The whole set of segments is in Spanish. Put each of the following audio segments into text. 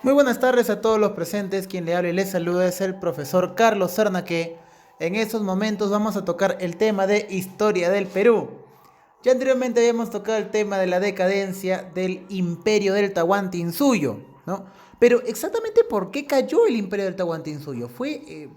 Muy buenas tardes a todos los presentes. Quien le habla y les saluda es el profesor Carlos Serna, que en estos momentos vamos a tocar el tema de historia del Perú. Ya anteriormente habíamos tocado el tema de la decadencia del imperio del Tahuantinsuyo, ¿no? Pero exactamente por qué cayó el imperio del Tahuantinsuyo. ¿Fue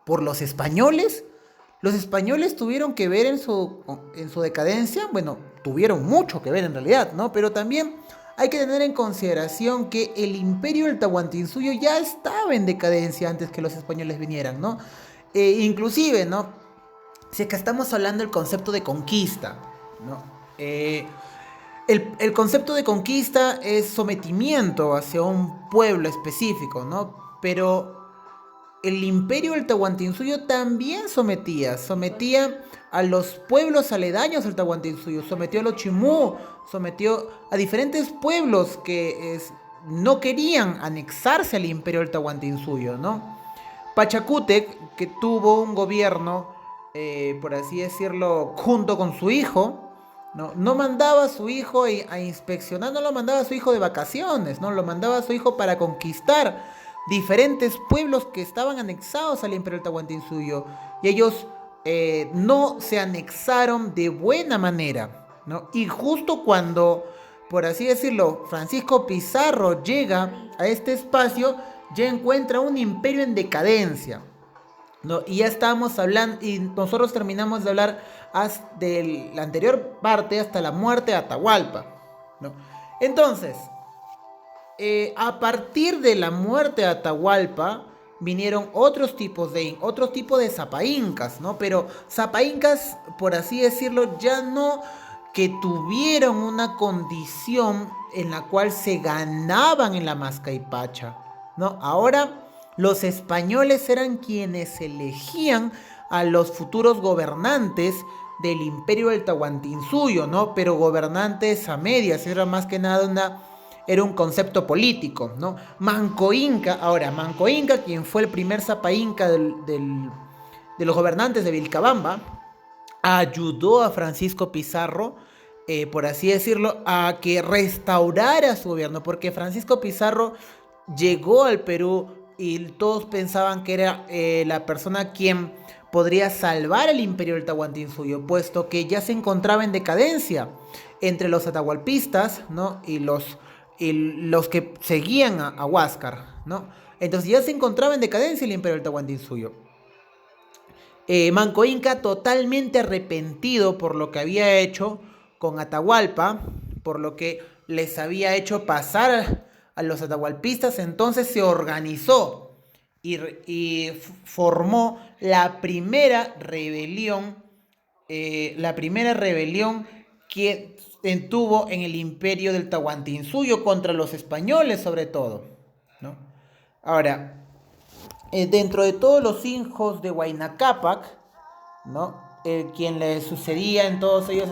por los españoles? ¿Los españoles tuvieron que ver en su decadencia? Bueno, tuvieron mucho que ver en realidad, ¿no? Pero también hay que tener en consideración que el imperio del Tahuantinsuyo ya estaba en decadencia antes que los españoles vinieran, ¿no? Inclusive, ¿no? Si es que estamos hablando del concepto de conquista, ¿no? Eh, el concepto de conquista es sometimiento hacia un pueblo específico, ¿no? Pero el imperio del Tahuantinsuyo también sometía a los pueblos aledaños al Tahuantinsuyo, sometió a los Chimú, sometió a diferentes pueblos que no querían anexarse al imperio del Tahuantinsuyo, ¿no? Pachacútec, que tuvo un gobierno, por así decirlo, junto con su hijo, no mandaba a su hijo a inspeccionar, no lo mandaba a su hijo de vacaciones, no lo mandaba a su hijo para conquistar diferentes pueblos que estaban anexados al imperio del Tahuantinsuyo. Y ellos no se anexaron de buena manera, ¿no? Y justo cuando, por así decirlo, Francisco Pizarro llega a este espacio, ya encuentra un imperio en decadencia, ¿no? Y ya estábamos hablando, y nosotros terminamos de hablar de la anterior parte hasta la muerte de Atahualpa, ¿no? Entonces, a partir de la muerte de Atahualpa, vinieron otros tipos de zapaincas, ¿no? Pero zapaincas, por así decirlo, ya no que tuvieron una condición en la cual se ganaban en la Mascaipacha, ¿no? Ahora los españoles eran quienes elegían a los futuros gobernantes del imperio del Tahuantinsuyo, ¿no? Pero gobernantes a medias, era más que nada era un concepto político, ¿no? Manco Inca, ahora, Manco Inca, quien fue el primer zapa inca de los gobernantes de Vilcabamba, ayudó a Francisco Pizarro, por así decirlo, a que restaurara su gobierno, porque Francisco Pizarro llegó al Perú y todos pensaban que era la persona quien podría salvar el imperio del Tahuantinsuyo, puesto que ya se encontraba en decadencia entre los atahualpistas, ¿no? Y los que seguían a Huáscar, ¿no? Entonces ya se encontraba en decadencia el imperio del Tahuantinsuyo. Manco Inca totalmente arrepentido por lo que había hecho con Atahualpa, por lo que les había hecho pasar a los atahualpistas, entonces se organizó y formó la primera rebelión que tuvo en el imperio del Tahuantinsuyo contra los españoles sobre todo, ¿no? Ahora, dentro de todos los hijos de Huayna Cápac, ¿no? Quien le sucedía en todos ellos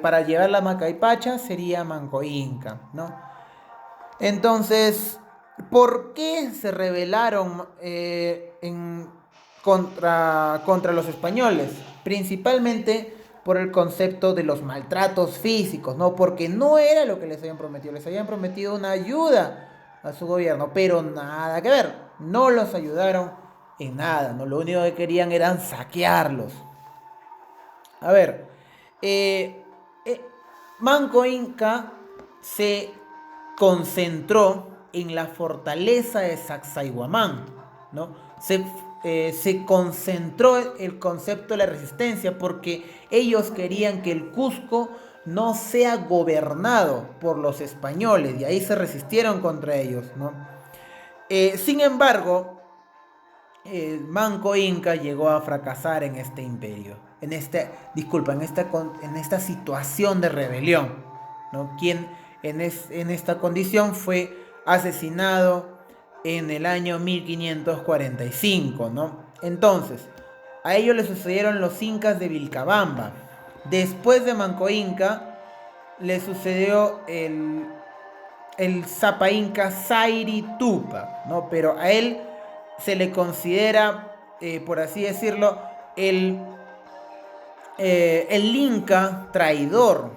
para llevar la Macaipacha sería Manco Inca, ¿no? Entonces, ¿por qué se rebelaron contra los españoles? Principalmente por el concepto de los maltratos físicos, ¿no? Porque no era lo que les habían prometido una ayuda a su gobierno, pero nada que ver, no los ayudaron en nada, ¿no? Lo único que querían era saquearlos. A ver, eh, eh, Manco Inca se concentró en la fortaleza de Sacsayhuamán, ¿no? Se concentró el concepto de la resistencia porque ellos querían que el Cusco no sea gobernado por los españoles y ahí se resistieron contra ellos, ¿no? Sin embargo, Manco Inca llegó a fracasar en este imperio, en esta situación de rebelión, ¿no? Quien en esta condición fue asesinado en el año 1545, ¿no? Entonces, a ellos le sucedieron los incas de Vilcabamba. Después de Manco Inca, le sucedió el Zapa Inca Zairi Tupa, ¿no? Pero a él se le considera, por así decirlo, el, el Inca traidor,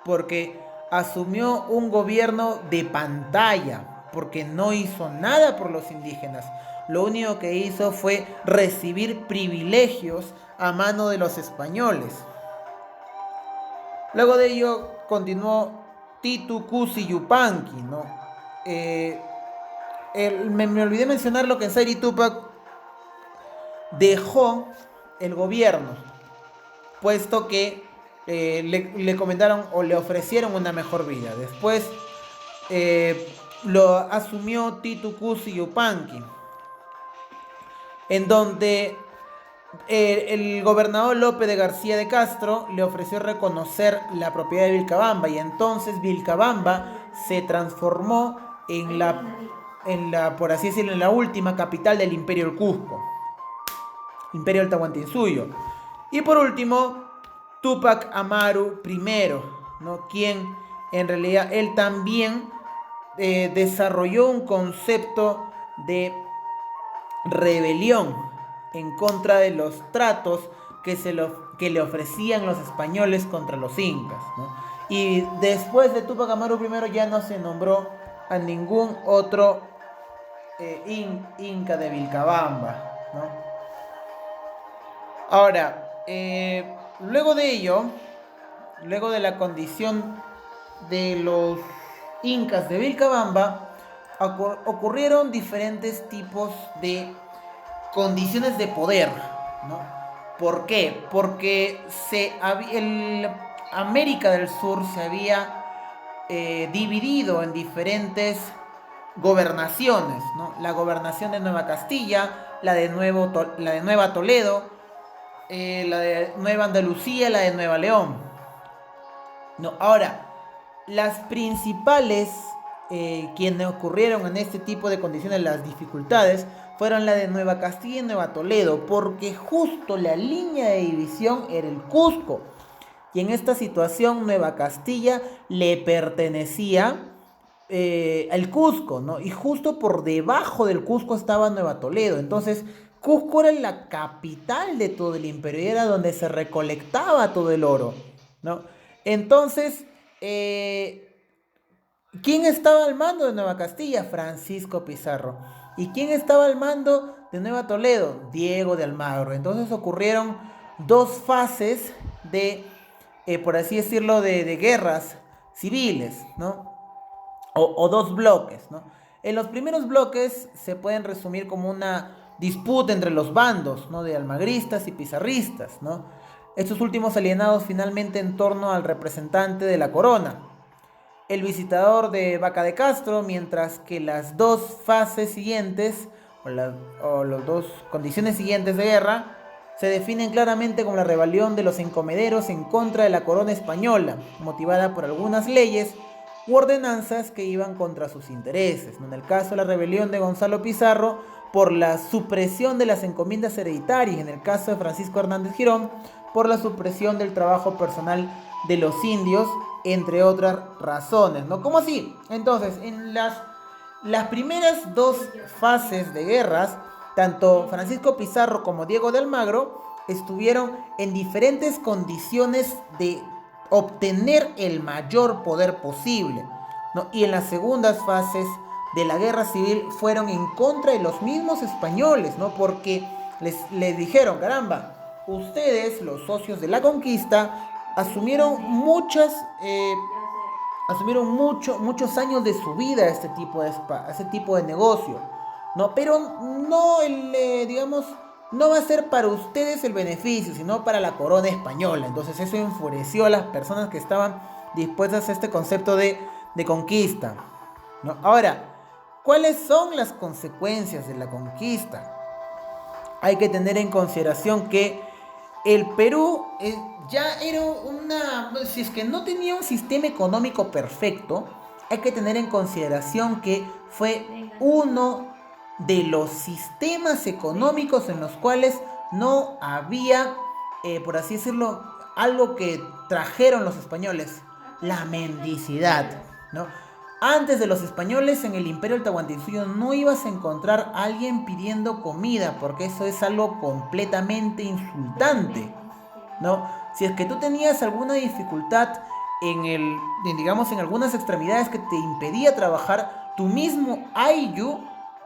porque asumió un gobierno de pantalla, porque no hizo nada por los indígenas. Lo único que hizo fue recibir privilegios a mano de los españoles. Luego de ello continuó Titu Cusi Yupanqui, ¿no? Me olvidé mencionar lo que Ensari Tupac dejó el gobierno, puesto que le comentaron o le ofrecieron una mejor vida. Después lo asumió Titu Cusi Yupanqui, en donde el gobernador Lope de García de Castro le ofreció reconocer la propiedad de Vilcabamba, y entonces Vilcabamba se transformó por así decirlo, en la última capital del Imperio del Cusco, Imperio del Tahuantinsuyo. Y por último, Túpac Amaru I, ¿no? Quien en realidad él también desarrolló un concepto de rebelión en contra de los tratos que le ofrecían los españoles contra los incas, ¿no? Y después de Túpac Amaru I ya no se nombró a ningún otro inca de Vilcabamba, ¿no? Ahora, luego de ello, luego de la condición de los incas de Vilcabamba, ocurrieron diferentes tipos de condiciones de poder, ¿no? ¿Por qué? Porque América del Sur se había dividido en diferentes gobernaciones, ¿no? La gobernación de Nueva Castilla, la de Nueva Toledo, la de Nueva Andalucía, la de Nueva León. No, ahora, las principales quienes ocurrieron en este tipo de condiciones, las dificultades, fueron la de Nueva Castilla y Nueva Toledo, porque justo la línea de división era el Cusco. Y en esta situación Nueva Castilla le pertenecía al Cusco, ¿no? Y justo por debajo del Cusco estaba Nueva Toledo. Entonces, Cusco era la capital de todo el imperio y era donde se recolectaba todo el oro, ¿no? Entonces, ¿quién estaba al mando de Nueva Castilla? Francisco Pizarro. ¿Y quién estaba al mando de Nueva Toledo? Diego de Almagro. Entonces ocurrieron dos fases de, por así decirlo, de guerras civiles, ¿no? O dos bloques, ¿no? En los primeros bloques se pueden resumir como una disputa entre los bandos, ¿no? De almagristas y pizarristas, ¿no? Estos últimos alienados finalmente en torno al representante de la corona, el visitador de Vaca de Castro, mientras que las dos fases siguientes, o las dos condiciones siguientes de guerra, se definen claramente como la rebelión de los encomederos en contra de la corona española, motivada por algunas leyes u ordenanzas que iban contra sus intereses. En el caso de la rebelión de Gonzalo Pizarro, por la supresión de las encomiendas hereditarias, en el caso de Francisco Hernández Girón, por la supresión del trabajo personal de los indios, entre otras razones, ¿no? ¿Cómo así? Entonces, en las primeras dos fases de guerras, tanto Francisco Pizarro como Diego de Almagro estuvieron en diferentes condiciones de obtener el mayor poder posible, ¿no? Y en las segundas fases de la guerra civil fueron en contra de los mismos españoles, ¿no? Porque les dijeron, caramba, ustedes, los socios de la conquista, asumieron muchos años de su vida a este tipo de negocio, ¿no? Pero no, digamos, no va a ser para ustedes el beneficio, sino para la corona española. Entonces eso enfureció a las personas que estaban dispuestas a este concepto de conquista, ¿no? Ahora, ¿cuáles son las consecuencias de la conquista? Hay que tener en consideración que el Perú ya era si es que no tenía un sistema económico perfecto, hay que tener en consideración que fue uno de los sistemas económicos en los cuales no había, por así decirlo, algo que trajeron los españoles, la mendicidad, ¿no? Antes de los españoles, en el Imperio del Tahuantinsuyo no ibas a encontrar a alguien pidiendo comida, porque eso es algo completamente insultante, ¿no? Si es que tú tenías alguna dificultad digamos, en algunas extremidades que te impedía trabajar, tu mismo Ayllu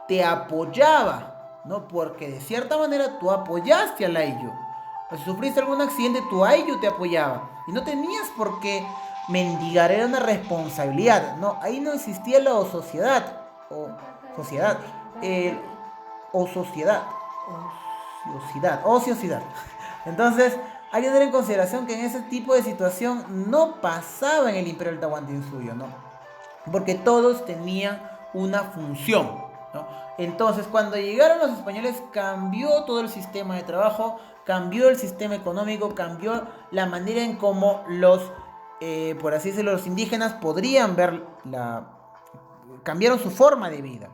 te apoyaba, ¿no? Porque de cierta manera tú apoyaste al Ayllu. O si sufriste algún accidente, tu Ayllu te apoyaba. Y no tenías por qué mendigar, era una responsabilidad, ¿no? Ahí no existía la sociedad, o sociedad, eh, o sociedad, ociosidad. Entonces, hay que tener en consideración que en ese tipo de situación no pasaba en el Imperio del Tahuantinsuyo, ¿no? Porque todos tenían una función, ¿no? Entonces, cuando llegaron los españoles, cambió todo el sistema de trabajo, cambió el sistema económico, cambió la manera en cómo por así decirlo, los indígenas podrían ver cambiaron su forma de vida,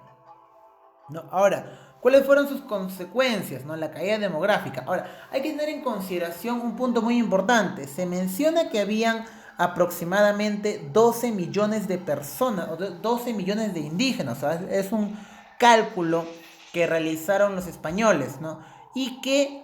¿no? Ahora, ¿cuáles fueron sus consecuencias? ¿No? La caída demográfica. Ahora, hay que tener en consideración un punto muy importante. Se menciona que habían aproximadamente 12 millones de personas, o 12 millones de indígenas. O sea, es un cálculo que realizaron los españoles, ¿no? Y que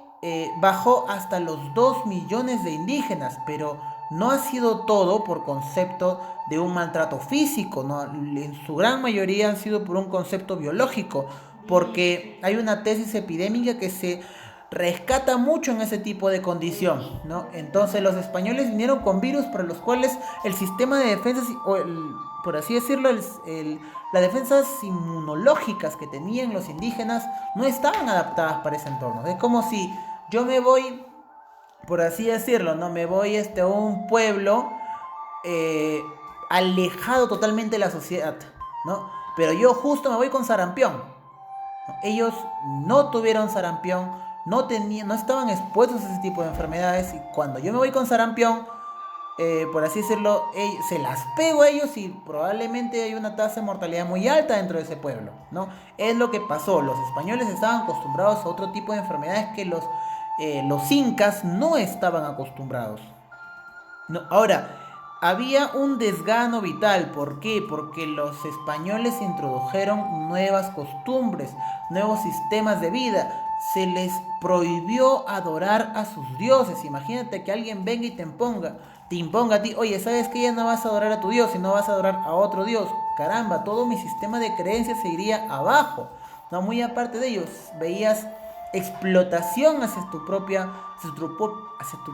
bajó hasta los 2 millones de indígenas, pero no ha sido todo por concepto de un maltrato físico, ¿no? En su gran mayoría han sido por un concepto biológico, porque hay una tesis epidémica que se rescata mucho en ese tipo de condición, ¿no? Entonces los españoles vinieron con virus para los cuales el sistema de defensas, por así decirlo, las defensas inmunológicas que tenían los indígenas no estaban adaptadas para ese entorno. Es como si yo me voy, por así decirlo, ¿no? Me voy a un pueblo eh, alejado totalmente de la sociedad, ¿no? Pero yo justo me voy con sarampión, ¿no? Ellos no tuvieron sarampión, no estaban expuestos a ese tipo de enfermedades, y cuando yo me voy con sarampión, por así decirlo, se las pego a ellos y probablemente hay una tasa de mortalidad muy alta dentro de ese pueblo, ¿no? Es lo que pasó. Los españoles estaban acostumbrados a otro tipo de enfermedades que los incas no estaban acostumbrados, ¿no? Ahora, había un desgano vital. ¿Por qué? Porque los españoles introdujeron nuevas costumbres, nuevos sistemas de vida. Se les prohibió adorar a sus dioses. Imagínate que alguien venga y te imponga a ti, oye, ¿sabes que ya no vas a adorar a tu dios, sino vas a adorar a otro dios? Caramba, todo mi sistema de creencias se iría abajo. No, muy aparte de ellos, veías explotación hacia tu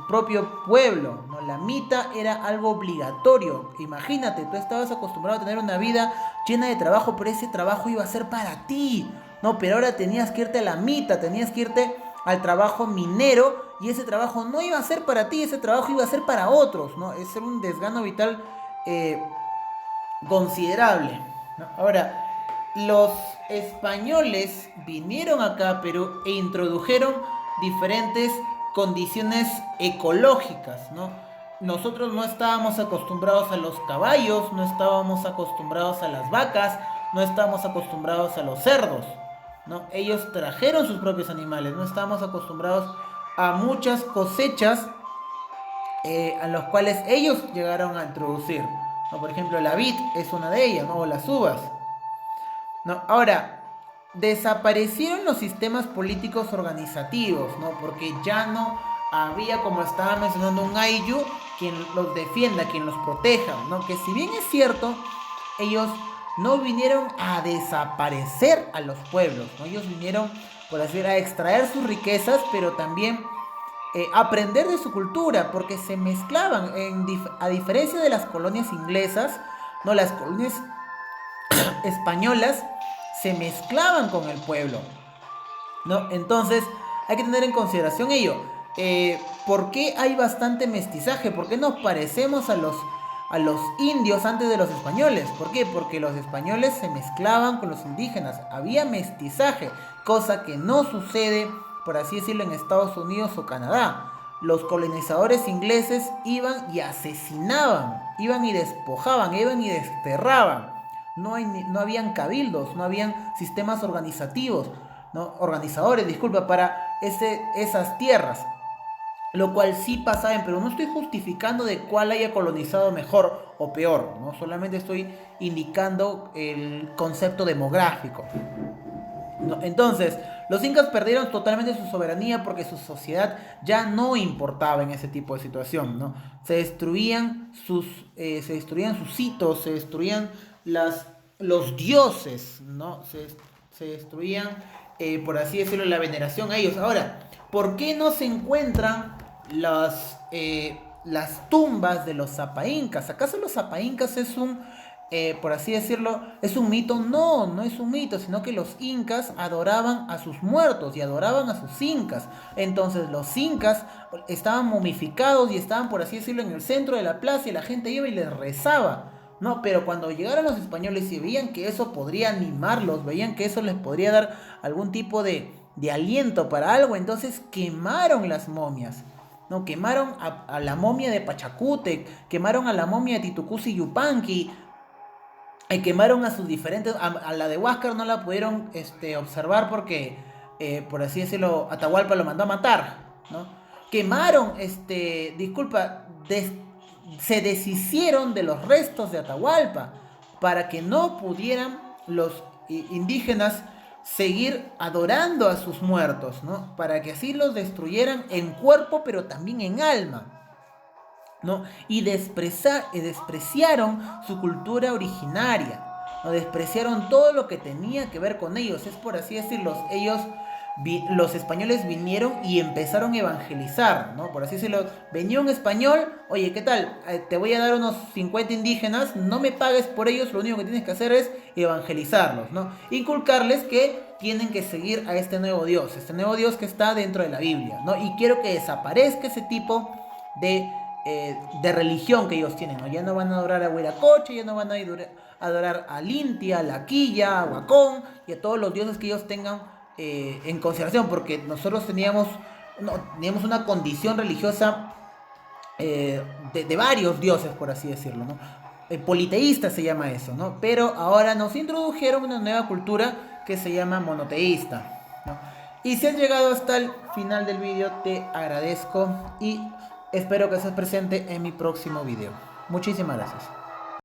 propio pueblo, ¿no? La mita era algo obligatorio. Imagínate, tú estabas acostumbrado a tener una vida llena de trabajo, pero ese trabajo iba a ser para ti, ¿no? Pero ahora tenías que irte a la mita, tenías que irte al trabajo minero, y ese trabajo no iba a ser para ti, ese trabajo iba a ser para otros, ¿no? Es un desgano vital eh, considerable, ¿no? Ahora, los españoles vinieron acá a Perú e introdujeron diferentes condiciones ecológicas, ¿no? Nosotros no estábamos acostumbrados a los caballos, no estábamos acostumbrados a las vacas, no estábamos acostumbrados a los cerdos, ¿no? Ellos trajeron sus propios animales, no estábamos acostumbrados a muchas cosechas a los cuales ellos llegaron a introducir, ¿no? Por ejemplo, la vid es una de ellas, ¿no? O las uvas, ¿no? Ahora, desaparecieron los sistemas políticos organizativos, ¿no? Porque ya no había, como estaba mencionando, un Ayllu quien los defienda, quien los proteja, ¿no? Que si bien es cierto, ellos no vinieron a desaparecer a los pueblos, ¿no? Ellos vinieron, por así decirlo, a extraer sus riquezas, pero también aprender de su cultura, porque se mezclaban, a diferencia de las colonias inglesas, no, las colonias españolas se mezclaban con el pueblo, ¿no? Entonces hay que tener en consideración ello. ¿Por qué hay bastante mestizaje? ¿Por qué nos parecemos a los indios antes de los españoles? ¿Por qué? Porque los españoles se mezclaban con los indígenas, había mestizaje, cosa que no sucede, por así decirlo, en Estados Unidos o Canadá. Los colonizadores ingleses iban y asesinaban, iban y despojaban, iban y desterraban. No habían cabildos, no habían sistemas organizativos, ¿no? Organizadores, disculpa, para esas tierras. Lo cual sí pasaba en Perú. No estoy justificando de cuál haya colonizado mejor o peor, ¿no? Solamente estoy indicando el concepto demográfico, ¿no? Entonces, los incas perdieron totalmente su soberanía porque su sociedad ya no importaba en ese tipo de situación, ¿no? Se destruían sus hitos, se destruían los dioses, ¿no? Se destruían, por así decirlo, la veneración a ellos. Ahora, ¿por qué no se encuentran las tumbas de los zapaincas? ¿Acaso los zapaincas es por así decirlo, es un mito? No, no es un mito, sino que los incas adoraban a sus muertos y adoraban a sus incas. Entonces los incas estaban momificados y estaban, por así decirlo, en el centro de la plaza y la gente iba y les rezaba. No, pero cuando llegaron los españoles y veían que eso podría animarlos, veían que eso les podría dar algún tipo de aliento para algo, entonces quemaron las momias. No, quemaron a la momia de Pachacútec, quemaron a la momia de Titucuzi Yupanqui, quemaron a sus diferentes. A la de Huáscar no la pudieron observar porque, por así decirlo, Atahualpa lo mandó a matar, ¿no? Quemaron, disculpa, se deshicieron de los restos de Atahualpa para que no pudieran los indígenas seguir adorando a sus muertos, ¿no? Para que así los destruyeran en cuerpo, pero también en alma. ¿No? Y despreciaron su cultura originaria, ¿no? Despreciaron todo lo que tenía que ver con ellos, es por así decirlo. Los españoles vinieron y empezaron a evangelizar, ¿no? Por así decirlo, venía un español, oye, ¿qué tal? Te voy a dar unos 50 indígenas, no me pagues por ellos, lo único que tienes que hacer es evangelizarlos, ¿no? Inculcarles que tienen que seguir a este nuevo Dios que está dentro de la Biblia, ¿no? Y quiero que desaparezca ese tipo de religión que ellos tienen, ¿no? Ya no van a adorar a Huiracoche, ya no van a adorar a Lintia, a Laquilla, a Huacón y a todos los dioses que ellos tengan en consideración, porque nosotros teníamos una condición religiosa de varios dioses, por así decirlo, ¿no? Politeísta se llama eso, ¿no? Pero ahora nos introdujeron una nueva cultura que se llama monoteísta, ¿no? Y si has llegado hasta el final del vídeo, te agradezco y espero que estés presente en mi próximo video. Muchísimas gracias.